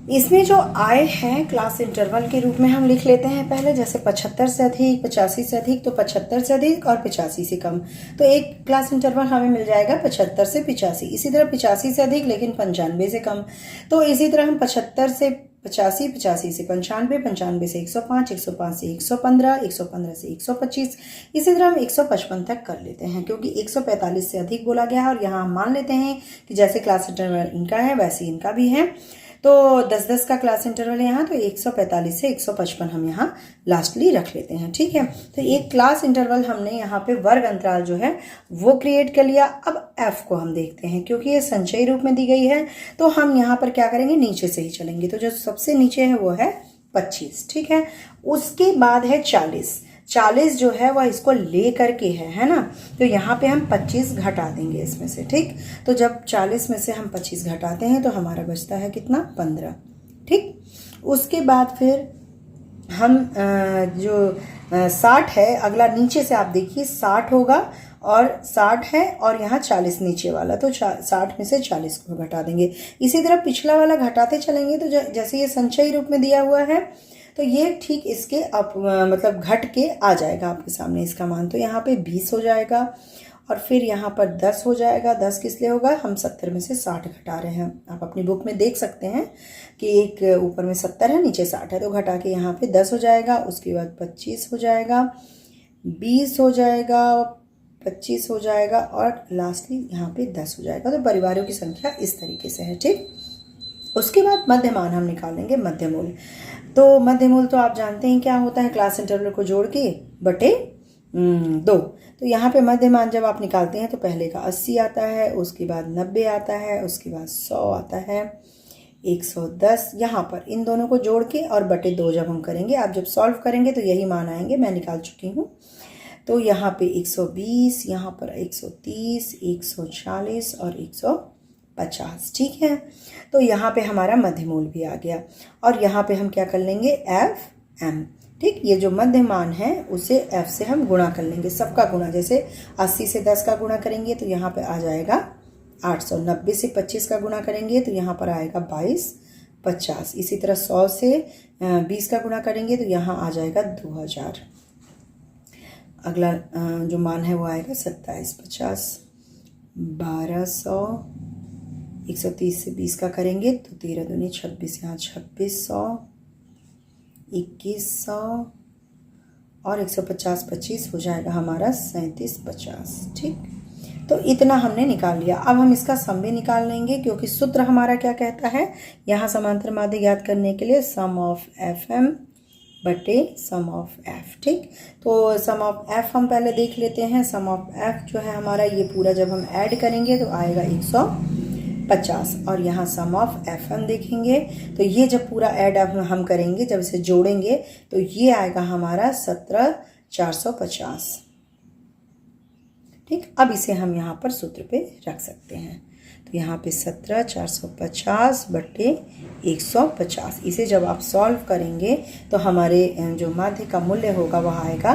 इसमें जो आय है क्लास इंटरवल के रूप में हम लिख लेते हैं पहले, जैसे 75 से अधिक, 85 से अधिक, तो 75 से अधिक और 85 से कम। तो एक क्लास इंटरवल हमें मिल जाएगा 75 से 85। इसी तरह 85 से अधिक लेकिन 95 से कम। तो इसी तरह हम 75 से 85, 85 से 95, 95 से 105, 105 से 115, 115 से 125, इसी तरह हम 155 तक कर लेते हैं, क्योंकि 145 से अधिक बोला गया है। और यहाँ हम मान लेते हैं कि जैसे क्लास इंटरवल इनका है वैसे इनका भी है, तो 10-10 का क्लास इंटरवल है यहाँ, तो 145 से 155 हम यहाँ लास्टली रख लेते हैं। ठीक है। तो एक क्लास इंटरवल हमने यहाँ पे वर्ग अंतराल जो है वो क्रिएट कर लिया। अब एफ को हम देखते हैं, क्योंकि ये संचयी रूप में दी गई है, तो हम यहाँ पर क्या करेंगे, नीचे से ही चलेंगे। तो जो सबसे नीचे है वो है 25। ठीक है। उसके बाद है 40। 40 जो है वह इसको ले करके है ना, तो यहाँ पे हम 25 घटा देंगे इसमें से। ठीक। तो जब 40 में से हम 25 घटाते हैं तो हमारा बचता है कितना, 15। ठीक। उसके बाद फिर हम जो 60 है, अगला नीचे से आप देखिए 60 होगा, और 60 है और यहाँ 40 नीचे वाला, तो 60 में से 40 को घटा देंगे। इसी तरह पिछला वाला घटाते चलेंगे। तो जैसे ये संचयी रूप में दिया हुआ है, तो ये ठीक इसके मतलब घट के आ जाएगा आपके सामने इसका मान। तो यहाँ पे 20 हो जाएगा, और फिर यहाँ पर 10 हो जाएगा। 10 किस लिए होगा, हम 70 में से 60 घटा रहे हैं। आप अपनी बुक में देख सकते हैं कि एक ऊपर में 70 है, नीचे 60 है, तो घटा के यहाँ पे 10 हो जाएगा। उसके बाद 25 हो जाएगा, 20 हो जाएगा, 25 हो जाएगा, और लास्टली यहाँ पे 10 हो जाएगा। तो परिवारों की संख्या इस तरीके से है। ठीक। उसके बाद मध्यमान हम निकालेंगे, मध्यमूल। तो मध्यमूल तो आप जानते हैं क्या होता है, क्लास इंटरवल को जोड़ के बटे 2। तो यहाँ पे मध्यमान जब आप निकालते हैं तो पहले का 80 आता है, उसके बाद 90 आता है, उसके बाद 100 आता है, 110। यहाँ पर इन दोनों को जोड़ के और बटे 2 जब हम करेंगे, आप जब सॉल्व करेंगे तो यही मान आएंगे, मैं निकाल चुकी हूँ। तो यहाँ पे 120, यहाँ पर 130, 140 और 150, ठीक है। तो यहाँ पे हमारा मध्यमूल भी आ गया और यहाँ पे हम क्या कर लेंगे, एफ एम, ठीक। ये जो मध्य मान है उसे एफ से हम गुणा कर लेंगे, सबका गुणा, जैसे 80 से 10 का गुणा करेंगे तो यहाँ पे आ जाएगा 800, 90 से 25 का गुणा करेंगे तो यहाँ पर आएगा 2250, इसी तरह 100 से 20 का गुणा करेंगे तो यहाँ आ जाएगा 2000। अगला जो मान है वो आएगा 2750, 1200, 130 से 20 का करेंगे तो 13 दूनी 26, यहाँ 2600, 2100 और 150 25 हो जाएगा हमारा 3750, ठीक। तो इतना हमने निकाल लिया। अब हम इसका सम भी निकाल लेंगे क्योंकि सूत्र हमारा क्या कहता है, यहाँ समांतर माध्य ज्ञात करने के लिए सम ऑफ एफ एम बटे सम ऑफ एफ, ठीक। तो सम ऑफ एफ हम पहले देख लेते हैं। सम ऑफ एफ जो है हमारा, ये पूरा जब हम ऐड करेंगे तो आएगा 150 और यहाँ सम ऑफ एफ एम देखेंगे तो ये जब पूरा ऐड हम करेंगे, जब इसे जोड़ेंगे तो ये आएगा हमारा 17450, ठीक। अब इसे हम यहाँ पर सूत्र पे रख सकते हैं, तो यहाँ पे 17450 बटे 150, इसे जब आप सॉल्व करेंगे तो हमारे जो माध्य का मूल्य होगा वह आएगा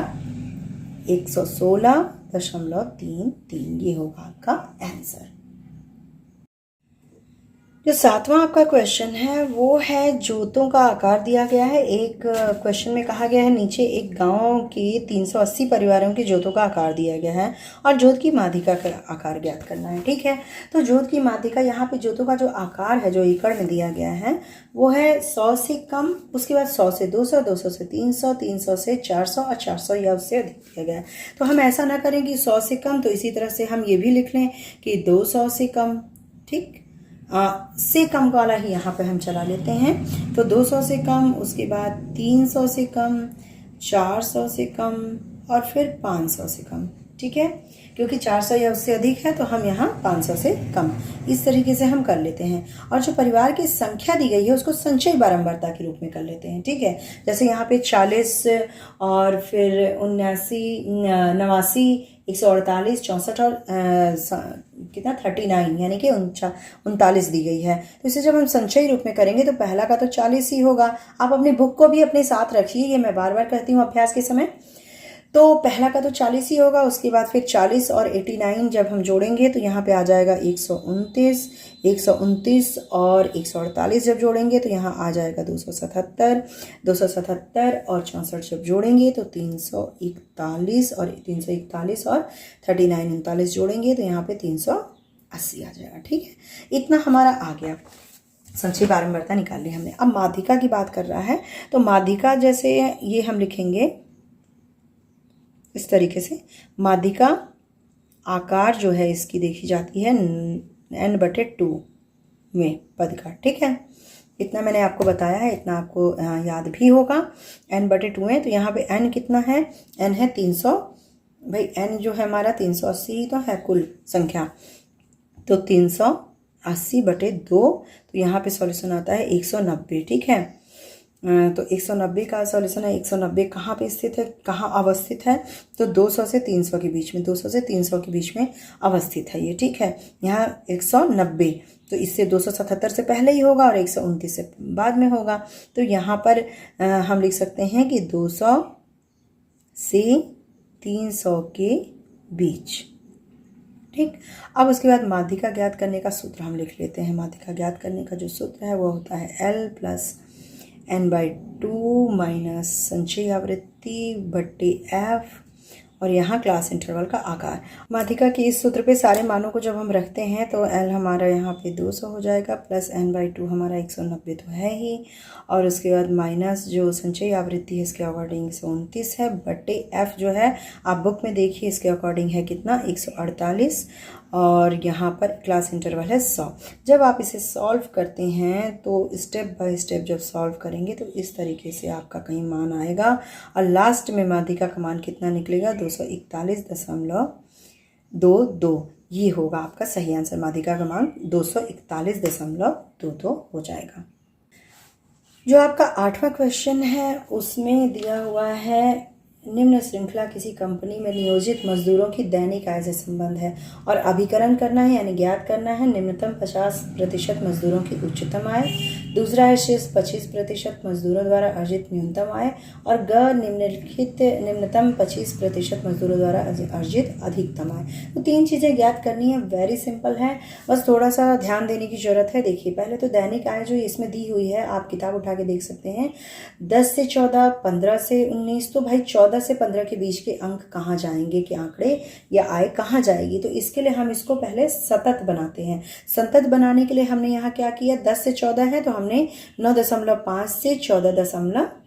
116.33, ये होगा आपका आंसर। जो सातवां आपका क्वेश्चन है वो है जोतों का आकार दिया गया है। एक क्वेश्चन में कहा गया है नीचे एक गांव के 380 परिवारों के जोतों का आकार दिया गया है और जोत की माध्यिका का आकार ज्ञात करना है, ठीक है। तो जोत की माध्यिका, यहाँ पे जोतों का जो आकार है जो एकड़ में दिया गया है वो है 100 से कम, उसके बाद 100 से 200, 200 से 300, 300 से 400 और 400 या उससे अधिक दिया गया है। तो हम ऐसा ना करें कि 100 से कम, तो इसी तरह से हम ये भी लिख लें कि 200 से कम, ठीक, से कम वाला ही यहाँ पे हम चला लेते हैं। तो 200 से कम, उसके बाद 300 से कम, 400 से कम और फिर 500 से कम, ठीक है। क्योंकि 400 या उससे अधिक है तो हम यहाँ 500 से कम, इस तरीके से हम कर लेते हैं। और जो परिवार की संख्या दी गई है उसको संचयी बारंबारता के रूप में कर लेते हैं, ठीक है। जैसे यहाँ पे 40 और फिर 79, 89, 148, 64 और कितना 39 यानी कि 39 दी गई है। तो इसे जब हम संचयी रूप में करेंगे तो पहला का तो 40 ही होगा। आप अपनी बुक को भी अपने साथ रखिए, ये मैं बार बार कहती हूँ अभ्यास के समय। तो पहला का तो 40 ही होगा, उसके बाद फिर 40 और 89 जब हम जोड़ेंगे तो यहाँ पे आ जाएगा 129, 129 और 148 जब जोड़ेंगे तो यहाँ आ जाएगा 277, 277 और 64 जब जोड़ेंगे तो 341 और 341 और 39 39 जोड़ेंगे तो यहाँ पे 380 आ जाएगा, ठीक है। इतना हमारा आ गया, संचयी बारंबारता निकाल ली हमने। अब माध्यिका की बात कर रहा है तो माध्यिका जैसे ये हम लिखेंगे इस तरीके से। माध्यिका आकार जो है इसकी देखी जाती है n/2 में पद का, ठीक है। इतना मैंने आपको बताया है, इतना आपको याद भी होगा। n/2 में तो यहाँ पे n कितना है, n है 300, भाई n जो है हमारा 380 ही तो है कुल संख्या, तो 380/2, तो यहाँ पे सॉल्यूशन आता है 190, ठीक है। तो 190 का सॉल्यूशन है। 190 कहाँ पे स्थित है, कहाँ अवस्थित है, तो 200 से 300 के बीच में, 200 से 300 के बीच में अवस्थित है ये, ठीक है। यहाँ 190, तो इससे 277 से पहले ही होगा और 129 से बाद में होगा। तो यहाँ पर हम लिख सकते हैं कि 200 से 300 के बीच, ठीक। अब उसके बाद माध्यिका ज्ञात करने का सूत्र हम लिख लेते हैं। माध्यिका ज्ञात करने का जो सूत्र है वो होता है L + n/2 माइनस संचयी आवृत्ति बटे f और यहाँ क्लास इंटरवल का आकार। माध्यिका के इस सूत्र पे सारे मानों को जब हम रखते हैं तो L हमारा यहाँ पे 200 हो जाएगा, प्लस n/2 हमारा 190 तो है ही, और उसके बाद माइनस जो संचयी आवृत्ति है इसके अकॉर्डिंग 129 है, बटे f जो है आप बुक में देखिए इसके अकॉर्डिंग है कितना 148, और यहाँ पर क्लास इंटरवल है 100। जब आप इसे सॉल्व करते हैं तो स्टेप बाय स्टेप जब सॉल्व करेंगे तो इस तरीके से आपका कहीं मान आएगा और लास्ट में माध्यिका का मान कितना निकलेगा 241.22, ये होगा आपका सही आंसर। माध्यिका का मान 241.22 हो जाएगा। जो आपका 8वां क्वेश्चन है उसमें दिया हुआ है निम्न श्रृंखला किसी कंपनी में नियोजित मजदूरों की दैनिक आय से संबंध है और अभिकरण करना है यानी ज्ञात करना है निम्नतम 50% मजदूरों की उच्चतम आय। दूसरा है शेष 25% मजदूरों द्वारा अर्जित न्यूनतम आय और ग निम्नलिखित निम्नतम 25% मजदूरों द्वारा अर्जित अधिकतम आय। तो 3 चीज़ें ज्ञात करनी है, वेरी सिंपल है, बस थोड़ा सा ध्यान देने की जरूरत है। देखिए पहले तो दैनिक आय जो इसमें दी हुई है, आप किताब उठा के देख सकते हैं, 10 से 14, 15 से 19। तो भाई 14 से 15 के बीच के अंक कहाँ जाएंगे, कि आंकड़े या आय कहाँ जाएगी। तो इसके लिए हम इसको पहले सतत बनाते हैं। सतत बनाने के लिए हमने यहाँ क्या किया, 10 से 14 है तो हमने 9.5 से 14.5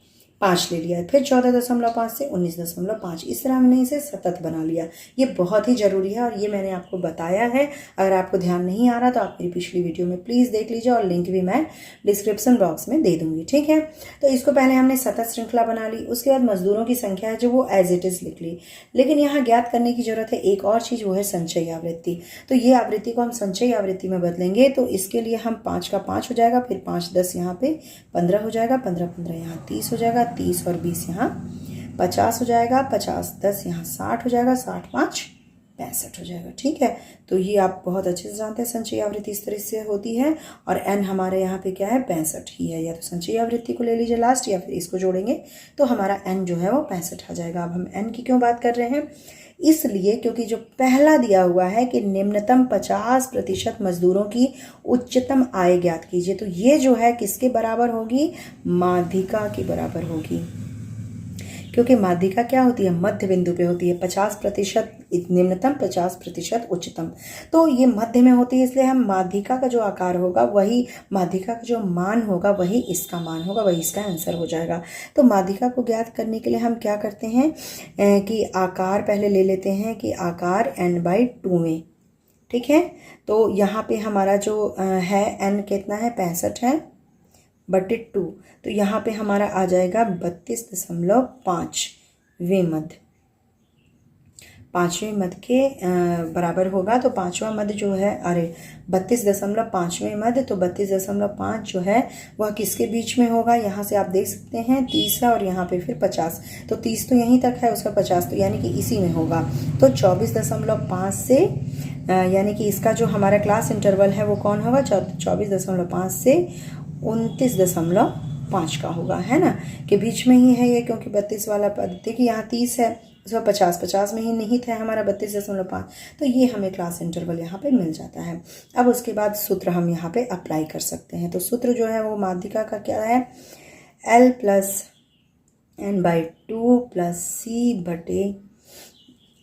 ले लिया, फिर 14.5 से 19.5, इस तरह हमने इसे सतत बना लिया। ये बहुत ही ज़रूरी है और ये मैंने आपको बताया है। अगर आपको ध्यान नहीं आ रहा तो आप मेरी पिछली वीडियो में प्लीज़ देख लीजिए और लिंक भी मैं डिस्क्रिप्शन बॉक्स में दे दूंगी, ठीक है। तो इसको पहले हमने सतत श्रृंखला बना ली, उसके बाद मजदूरों की संख्या है जो वो एज इट इज़ लिख ली। लेकिन यहाँ ज्ञात करने की जरूरत है एक और चीज़, वो है संचयी आवृत्ति। तो ये आवृत्ति को हम संचयी आवृत्ति में बदलेंगे, तो इसके लिए हम 5 का 5 हो जाएगा, फिर 5 10 यहाँ पे 15 हो जाएगा, 15 15 यहाँ 30 हो जाएगा, 30 और 20 यहाँ 50 हो जाएगा, 50 10 यहाँ 60 हो जाएगा, 60 5 65 हो जाएगा, ठीक है। तो ये आप बहुत अच्छे से जानते हैं संचयी आवृत्ति इस तरह से होती है। और n हमारे यहाँ पे क्या है, 65 ही है। या तो संचयी आवृत्ति को ले लीजिए लास्ट, या फिर इसको जोड़ेंगे तो हमारा n जो है वो 65 आ जाएगा। अब हम n की क्यों बात कर रहे हैं, इसलिए क्योंकि जो पहला दिया हुआ है कि निम्नतम 50% मजदूरों की उच्चतम आय ज्ञात कीजिए, तो ये जो है किसके बराबर होगी, माध्यिका के बराबर होगी। क्योंकि माध्यिका क्या होती है, मध्य बिंदु पे होती है। 50% निम्नतम, 50% उच्चतम, तो ये मध्य में होती है, इसलिए हम माध्यिका का जो आकार होगा वही, माध्यिका का जो मान होगा वही इसका मान होगा, वही इसका आंसर हो जाएगा। तो माध्यिका को ज्ञात करने के लिए हम क्या करते हैं कि आकार पहले ले लेते हैं, कि आकार n/2 में, ठीक है। तो यहाँ पे हमारा जो है n कितना है, 65 है बटे 2, तो यहाँ पे हमारा आ जाएगा 32.5वें मध्य, 5वें मध्य के बराबर होगा। तो 5वां मध्य जो है, अरे 32.5वें मध्य, तो 32.5 जो है वह किसके बीच में होगा, यहाँ से आप देख सकते हैं 30 है और यहाँ पे फिर 50, तो 30 तो यहीं तक है, उसका 50 तो यानी कि इसी में होगा। तो 24.5 से यानी कि इसका जो हमारा क्लास इंटरवल है वो कौन होगा, 24.5 से 29.5 का होगा, है ना, कि बीच में ही है ये, क्योंकि 32 वाला पद देखिए यहाँ 30 है, उसका 50 में ही निहित है हमारा 32.5, तो ये हमें क्लास इंटरवल यहाँ पे मिल जाता है। अब उसके बाद सूत्र हम यहाँ पे अप्लाई कर सकते हैं। तो सूत्र जो है वो माध्यिका का क्या है, L + n/2 + C बटे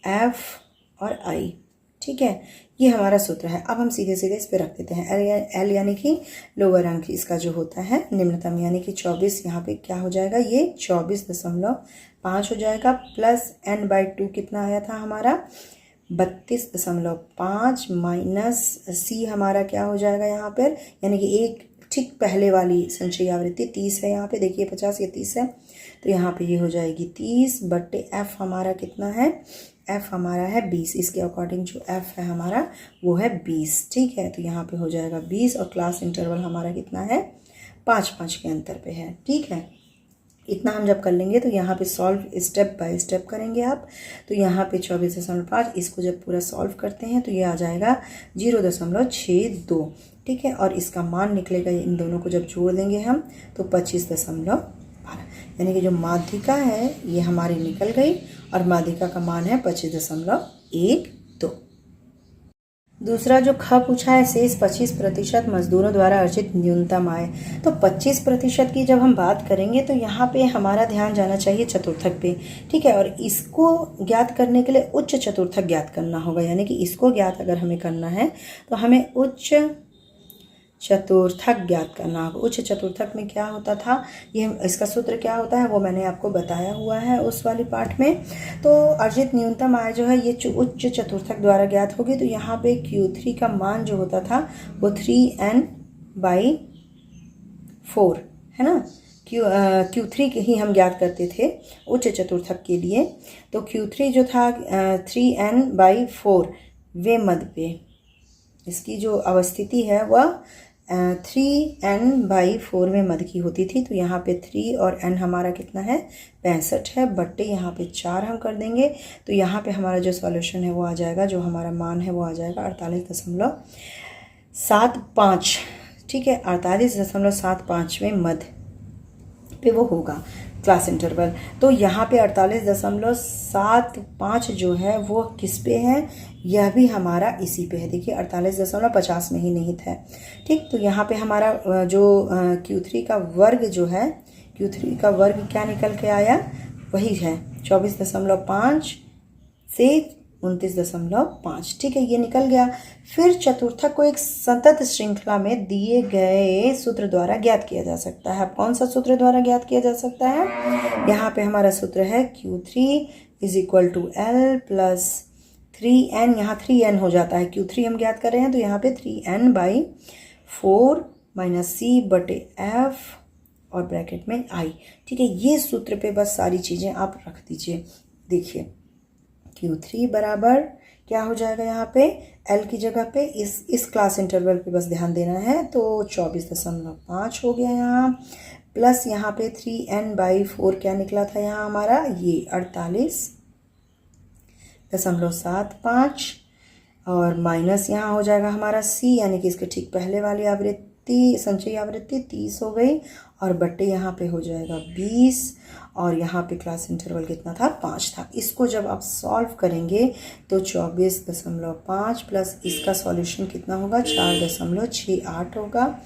F और I, ठीक है, ये हमारा सूत्र है। अब हम सीधे सीधे इस पे रख देते हैं। L यानी कि लोअर अंक इसका जो होता है निम्नतम, यानी कि 24, यहाँ पे क्या हो जाएगा, ये 24.5 हो जाएगा, प्लस n/2 कितना आया था हमारा, 32.5 माइनस C हमारा क्या हो जाएगा यहाँ पर, यानी कि एक ठीक पहले वाली संचयी आवृत्ति 30 है, यहाँ पे देखिए 50 या 30 है, तो यहाँ पे ये हो जाएगी 30 बटे F हमारा कितना है, F हमारा है 20, इसके अकॉर्डिंग जो F है हमारा वो है 20, ठीक है। तो यहाँ पे हो जाएगा 20 और क्लास इंटरवल हमारा कितना है, 5-5 के अंतर पे है, ठीक है। इतना हम जब कर लेंगे तो यहाँ पे सॉल्व स्टेप बाय स्टेप करेंगे आप। तो यहाँ पे 24.5, इसको जब पूरा सॉल्व करते हैं तो ये आ जाएगा 0.62, ठीक है। और इसका मान निकलेगा, इन दोनों को जब जोड़ देंगे हम तो 25.12, यानी कि जो माध्यिका है ये हमारी निकल गई और माध्यिका का मान है 25.12। दूसरा जो ख पूछा है, शेष 25% मजदूरों द्वारा अर्जित न्यूनतम आय। तो 25% की जब हम बात करेंगे तो यहाँ पे हमारा ध्यान जाना चाहिए चतुर्थक पे, ठीक है। और इसको ज्ञात करने के लिए उच्च चतुर्थक ज्ञात करना होगा, यानी कि इसको ज्ञात अगर हमें करना है तो हमें उच्च चतुर्थक ज्ञात करना होगा। उच्च चतुर्थक में क्या होता था, ये इसका सूत्र क्या होता है वो मैंने आपको बताया हुआ है उस वाली पार्ट में। तो अर्जित न्यूनतम आय जो है ये उच्च चतुर्थक द्वारा ज्ञात होगी। तो यहाँ पे Q3 का मान जो होता था वो 3n/4 है ना, Q3 के ही हम ज्ञात करते थे उच्च चतुर्थक के लिए। तो Q3 जो था 3n/4 वे मध्य पे, इसकी जो अवस्थिति है वह 3n/4 में मद की होती थी, तो यहाँ पे 3 और n हमारा कितना है 65 है, बट्टे यहाँ पे 4 हम कर देंगे। तो यहाँ पे हमारा जो सॉल्यूशन है वो आ जाएगा, जो हमारा मान है वो आ जाएगा 48.75। ठीक है, 48.75 में मद पे वो होगा क्लास इंटरवल। तो यहाँ पे 48.75 जो है वो किस पे है, यह भी हमारा इसी पे है। देखिए 48.50 में ही निहित है। ठीक, तो यहाँ पे हमारा जो Q3 का वर्ग जो है, Q3 का वर्ग क्या निकल के आया, वही है 24.5 से 29.5। ठीक है, ये निकल गया। फिर चतुर्थक को एक सतत श्रृंखला में दिए गए सूत्र द्वारा ज्ञात किया जा सकता है। कौन सा सूत्र द्वारा ज्ञात किया जा सकता है, यहाँ पे हमारा सूत्र है Q3 = L + 3n। यहाँ 3n हो जाता है, Q3 हम ज्ञात कर रहे हैं तो यहाँ पे 3n/4 - C/F और ब्रैकेट में I। ठीक है, ये सूत्र पे बस सारी चीज़ें आप रख दीजिए। देखिए Q3 बराबर क्या हो जाएगा, यहाँ पे L की जगह पे इस क्लास इंटरवल पे बस ध्यान देना है, तो 24.5 हो गया यहाँ, प्लस यहाँ पे 3n/4 क्या निकला था यहाँ हमारा, ये 48.75 और माइनस यहाँ हो जाएगा हमारा C, यानी कि इसके ठीक पहले वाली आवृत्ति, संचयी आवृत्ति 30 हो गई, और बट्टे यहाँ पे हो जाएगा 20, और यहाँ पे क्लास इंटरवल कितना था 5 था। इसको जब आप सॉल्व करेंगे तो 24.5 प्लस इसका सॉल्यूशन कितना होगा 4.68 होगा,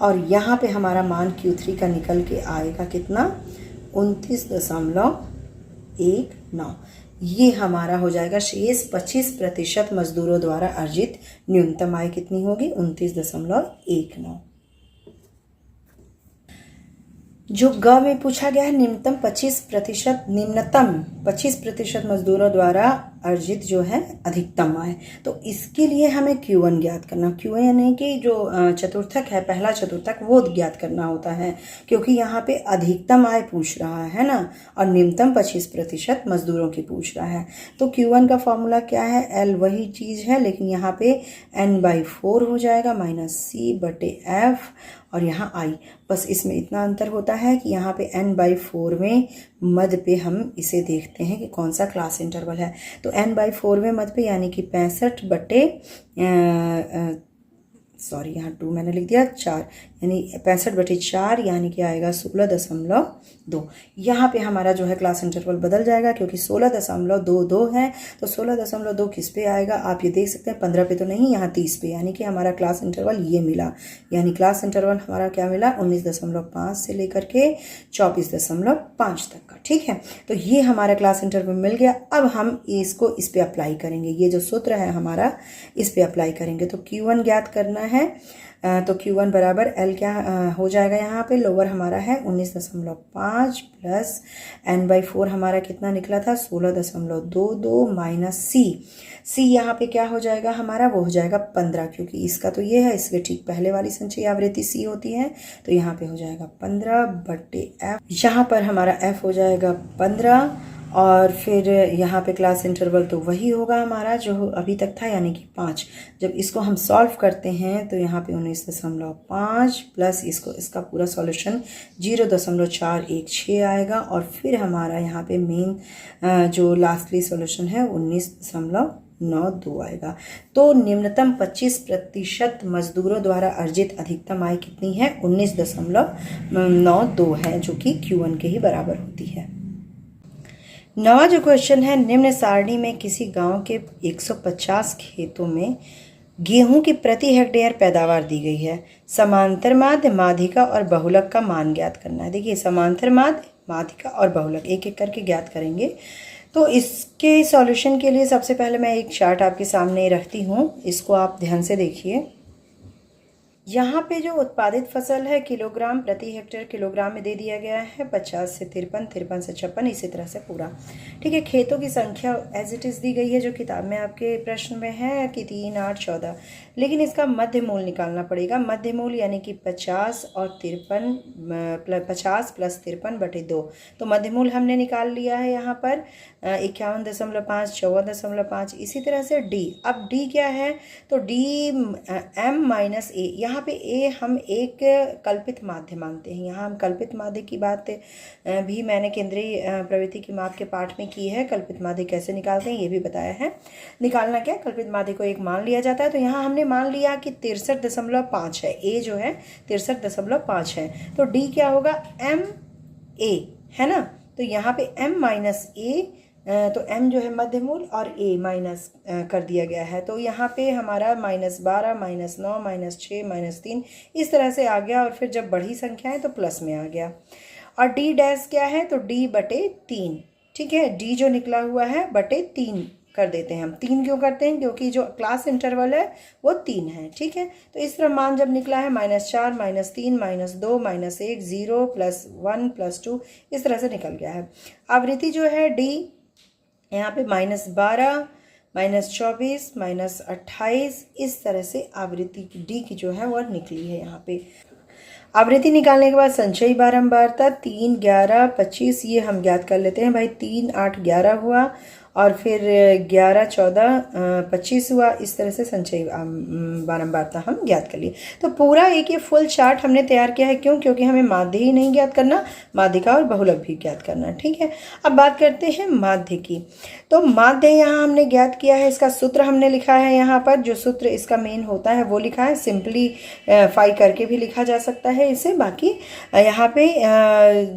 और यहाँ पे हमारा मान Q3 का निकल के आएगा कितना 29.19। ये हमारा हो जाएगा शेष 25% मजदूरों द्वारा अर्जित न्यूनतम आय कितनी होगी 29.19। जो ग में पूछा गया है न्यूनतम 25% मजदूरों द्वारा अर्जित जो है अधिकतम आय, तो इसके लिए हमें Q1 ज्ञात करना। Q1 यानी कि जो चतुर्थक है, पहला चतुर्थक, वो ज्ञात करना होता है, क्योंकि यहाँ पे अधिकतम आय पूछ रहा है ना, और न्यूनतम 25% मजदूरों की पूछ रहा है। तो Q1 का फॉर्मूला क्या है, L वही चीज़ है, लेकिन यहाँ पे n/4 हो जाएगा -C/F, और यहाँ I, बस इसमें इतना अंतर होता है कि यहाँ पे n/4 में मद पे हम इसे देखते हैं कि कौन सा क्लास इंटरवल है। तो n/4 में मद पे यानी कि 65 बटे सॉरी यहाँ 2 मैंने लिख दिया 4, यानी 65/4 यानी कि आएगा 16.2। यहाँ पे हमारा जो है क्लास इंटरवल बदल जाएगा, क्योंकि 16.22 है, तो 16.2 किस पे आएगा आप ये देख सकते हैं, 15 पे तो नहीं, यहाँ 30 पे, यानी कि हमारा क्लास इंटरवल ये मिला। यानी क्लास इंटरवल हमारा क्या मिला 19.5 से लेकर के 24.5 तक का। ठीक है, तो ये हमारा क्लास इंटरवल मिल गया। अब हम इसको इस पे अप्लाई करेंगे, ये जो सूत्र है हमारा इस पे अप्लाई करेंगे। तो Q1 ज्ञात करना है, तो Q1 बराबर L क्या हो जाएगा, यहाँ पे लोअर हमारा है 19.5 प्लस n/4 हमारा कितना निकला था 16.22 माइनस C यहाँ पे क्या हो जाएगा हमारा, वो हो जाएगा 15, क्योंकि इसका तो ये है, इसके ठीक पहले वाली संचयी आवृत्ति C होती है, तो यहाँ पे हो जाएगा 15/F। यहाँ पर हमारा F हो जाएगा 15, और फिर यहाँ पे क्लास इंटरवल तो वही होगा हमारा जो अभी तक था, यानी कि 5। जब इसको हम सॉल्व करते हैं तो यहाँ पे 19.5 प्लस इसका पूरा सॉल्यूशन 0.416 आएगा, और फिर हमारा यहाँ पे मेन जो लास्टली सॉल्यूशन है 19.92 आएगा। तो न्यूनतम 25% मजदूरों द्वारा अर्जित अधिकतम आय कितनी है 19.92 है, जो कि Q1 के ही बराबर होती है। नवा जो क्वेश्चन है, निम्न सारणी में किसी गांव के 150 खेतों में गेहूं की प्रति हेक्टेयर पैदावार दी गई है। समांतर माध्य, माध्यिका और बहुलक का मान ज्ञात करना है। देखिए समांतर माध्य, माध्यिका और बहुलक एक एक करके ज्ञात करेंगे। तो इसके सॉल्यूशन के लिए सबसे पहले मैं एक चार्ट आपके सामने रखती हूँ, इसको आप ध्यान से देखिए। यहाँ पे जो उत्पादित फसल है किलोग्राम प्रति हेक्टेयर किलोग्राम में दे दिया गया है, 50 से 53, 53 से 56, इसी तरह से पूरा। ठीक है, खेतों की संख्या एज इट इज़ दी गई है जो किताब में आपके प्रश्न में है कि 3, 8, 14, लेकिन इसका मध्य मूल निकालना पड़ेगा। मध्य मूल यानी कि 50 और 53 50 + 53/2, तो मध्य मूल हमने निकाल लिया है यहाँ पर 51.5, 54.5, इसी तरह से D। अब D क्या है, तो D M - A, यहाँ यहाँ पे ए हम एक कल्पित माध्य मानते हैं। यहाँ हम कल्पित माध्य की बात भी मैंने केंद्रीय प्रवृत्ति की माप के पाठ में की है। कल्पित माध्य कैसे निकालते हैं ये भी बताया है। निकालना क्या, कल्पित माध्य को एक मान लिया जाता है। तो यहाँ हमने मान लिया कि 63.5 है, ए जो है 63.5 है। तो डी क्या होगा, एम ए, है ना। तो यहाँ पे m माइनस ए, तो m जो है मध्यमूल और a माइनस कर दिया गया है। तो यहाँ पे हमारा -12, -9, -6, -3 इस तरह से आ गया, और फिर जब बड़ी संख्या है तो प्लस में आ गया। और d डैश क्या है, तो d/3, ठीक है। d जो निकला हुआ है /3 कर देते हैं हम। 3 क्यों करते हैं, क्योंकि जो क्लास इंटरवल है वो 3 है, ठीक है। तो इस तरह मान जब निकला है -4, -3, -2, -1, 0, +1, +2 इस तरह से निकल गया है। आवृत्ति जो है d यहाँ पे -12, -24, -28 इस तरह से आवृत्ति d की जो है वो निकली है। यहाँ पे आवृत्ति निकालने के बाद संचयी बारंबारता 3, 11, 25 ये हम ज्ञात कर लेते हैं भाई। 3, 8, 11 हुआ, और फिर 11, 14, 25 हुआ। इस तरह से संचयी बारंबारता हम ज्ञात कर लिए। तो पूरा एक ये फुल चार्ट हमने तैयार किया है। क्यों, क्योंकि हमें माध्य ही नहीं ज्ञात करना, माध्यिका और बहुलक भी ज्ञात करना, ठीक है। अब बात करते हैं माध्य की। तो माध्य यहाँ हमने ज्ञात किया है, इसका सूत्र हमने लिखा है। यहाँ पर जो सूत्र इसका मेन होता है वो लिखा है। सिंपलीफाई करके भी लिखा जा सकता है इसे। बाकी यहाँ पे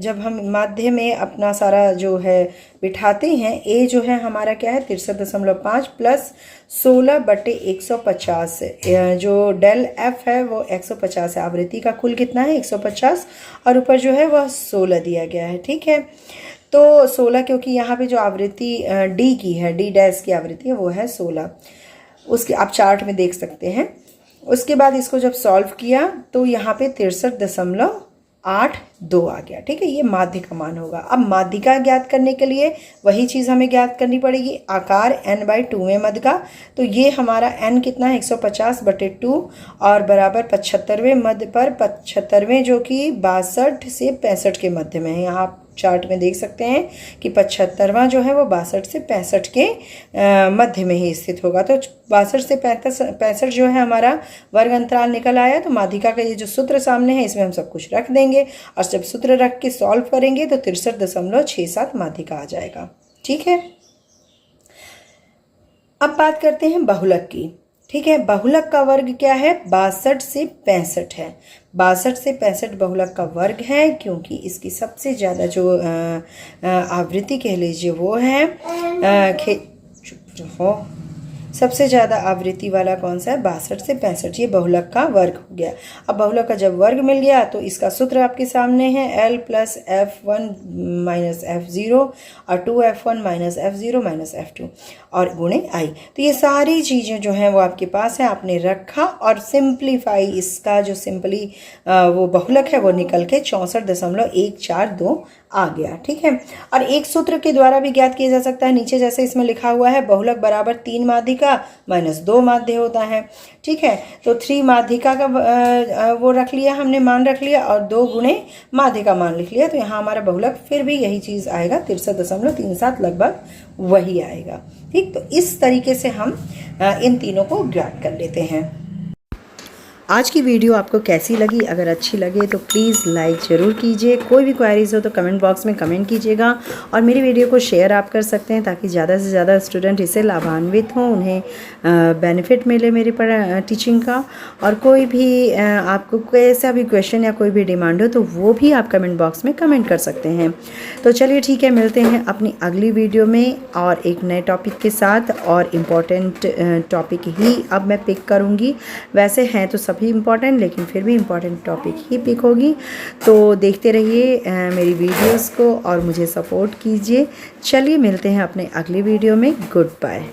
जब हम माध्य में अपना सारा जो है बिठाते हैं, ए जो है हमारा क्या है 63.5 प्लस 16/150, जो डेल एफ है वो 150 है। आवृत्ति का कुल कितना है 150, और ऊपर जो है वह 16 दिया गया है, ठीक है। तो 16 क्योंकि यहाँ पे जो आवृत्ति डी की है, डी डैश की आवृत्ति है वो है 16, उसके आप चार्ट में देख सकते हैं। उसके बाद इसको जब सॉल्व किया तो यहाँ पे 63.82 आ गया, ठीक है। ये माध्य का मान होगा। अब माध्यिका ज्ञात करने के लिए वही चीज़ हमें ज्ञात करनी पड़ेगी, आकार n/2 में मध्य का। तो ये हमारा n कितना है 150/2 और बराबर 75वें मध्य पर 75वें जो कि 62 से 65 के मध्य में है। यहाँ आप चार्ट में देख सकते हैं कि 75वां जो है वो 62 से 65 के मध्य में ही स्थित होगा। तो 62 से 65 जो है हमारा वर्ग अंतराल निकल आया। तो माध्यिका का ये जो सूत्र सामने है इसमें हम सब कुछ रख देंगे, और जब सूत्र रख के सॉल्व करेंगे तो 63.67 माध्यिका आ जाएगा, ठीक है। अब बात करते हैं बहुलक की, ठीक है। बहुलक का वर्ग क्या है 62 से 65 है। 62 से 65 बहुलक का वर्ग है, क्योंकि इसकी सबसे ज़्यादा जो आवृत्ति कह लीजिए वो है सबसे ज़्यादा आवृत्ति वाला कौन सा है 62 से 65, ये बहुलक का वर्ग हो गया। अब बहुलक का जब वर्ग मिल गया तो इसका सूत्र आपके सामने है L + F1 - F0 और 2F1 - F0 - F2 और गुणे I। तो ये सारी चीज़ें जो हैं वो आपके पास है, आपने रखा और सिंप्लीफाई, इसका जो सिंपली वो बहुलक है वो निकल के 64.142 आ गया, ठीक है। और एक सूत्र के द्वारा भी ज्ञात किया जा सकता है, नीचे जैसे इसमें लिखा हुआ है बहुलक बराबर 3 माध्यिका -2 माध्य होता है, ठीक है। तो 3 माध्यिका का वो रख लिया हमने, मान रख लिया, और 2 गुणे माध्य का मान लिख लिया। तो यहाँ हमारा बहुलक फिर भी यही चीज़ आएगा 63.37 लगभग वही आएगा, ठीक। तो इस तरीके से हम इन तीनों को ज्ञात कर लेते हैं। आज की वीडियो आपको कैसी लगी? अगर अच्छी लगे तो प्लीज़ लाइक ज़रूर कीजिए। कोई भी क्वेरीज हो तो कमेंट बॉक्स में कमेंट कीजिएगा, और मेरी वीडियो को शेयर आप कर सकते हैं ताकि ज़्यादा से ज़्यादा स्टूडेंट इससे लाभान्वित हों, उन्हें बेनिफिट मिले मेरी टीचिंग का। और कोई भी आपको कैसा भी क्वेश्चन या कोई भी डिमांड हो तो वो भी आप कमेंट बॉक्स में कमेंट कर सकते हैं। तो चलिए ठीक है, मिलते हैं अपनी अगली वीडियो में और एक नए टॉपिक के साथ, और इम्पॉर्टेंट टॉपिक ही अब मैं पिक करूँगी। वैसे हैं तो सभी इम्पॉर्टेंट, लेकिन फिर भी इम्पॉर्टेंट टॉपिक ही पिक होगी। तो देखते रहिए मेरी वीडियोस को और मुझे सपोर्ट कीजिए। चलिए मिलते हैं अपने अगली वीडियो में। Good bye.